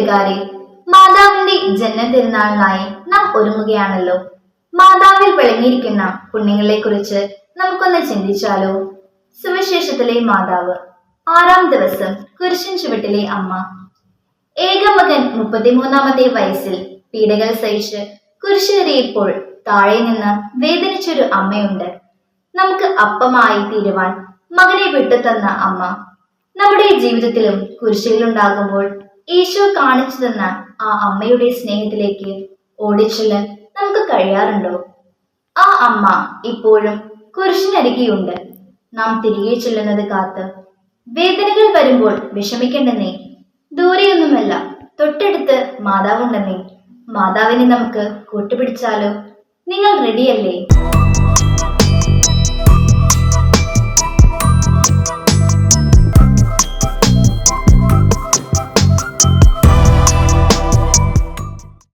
കൂട്ടുകാരെ, മാതാവിന്റെ ജന്മതിരുനാളിനായി നാം ഒരുങ്ങുകയാണല്ലോ. മാതാവിൽ വിളങ്ങിയിരിക്കുന്ന പുണ്യങ്ങളെ കുറിച്ച് നമുക്കൊന്ന് ചിന്തിച്ചാലോ. സുവിശേഷത്തിലെ മാതാവ്, 6-ാം ദിവസം കുരിശിൻ ചുവട്ടിലെ അമ്മ. ഏകമകൻ 33-ാമത്തെ വയസ്സിൽ പീഡകൾ സഹിച്ച് കുരിശിലേറിയപ്പോൾ താഴെ നിന്ന് വേദനിച്ചൊരു അമ്മയുണ്ട്. നമുക്ക് അപ്പമായി തീരുവാൻ മകനെ വിട്ടുതന്ന അമ്മ. നമ്മുടെ ജീവിതത്തിലും കുരിശുകളുണ്ടാകുമ്പോൾ ഈശോ കാണിച്ചു തന്ന ആ അമ്മയുടെ സ്നേഹത്തിലേക്ക് ഓടിച്ചെല്ലാൻ നമുക്ക് കഴിയാറുണ്ടോ? ആ അമ്മ ഇപ്പോഴും കുരിശിനരികെയുണ്ട്. നാം തിരികെ ചെല്ലുന്നത് കാത്ത്. വേദനകൾ വരുമ്പോൾ വിഷമിക്കേണ്ടെന്നേ. ദൂരെയൊന്നുമല്ല, തൊട്ടടുത്ത് മാതാവുണ്ടെന്നേ. മാതാവിനെ നമുക്ക് കൂട്ടുപിടിച്ചാലോ? നിങ്ങൾ റെഡിയല്ലേ?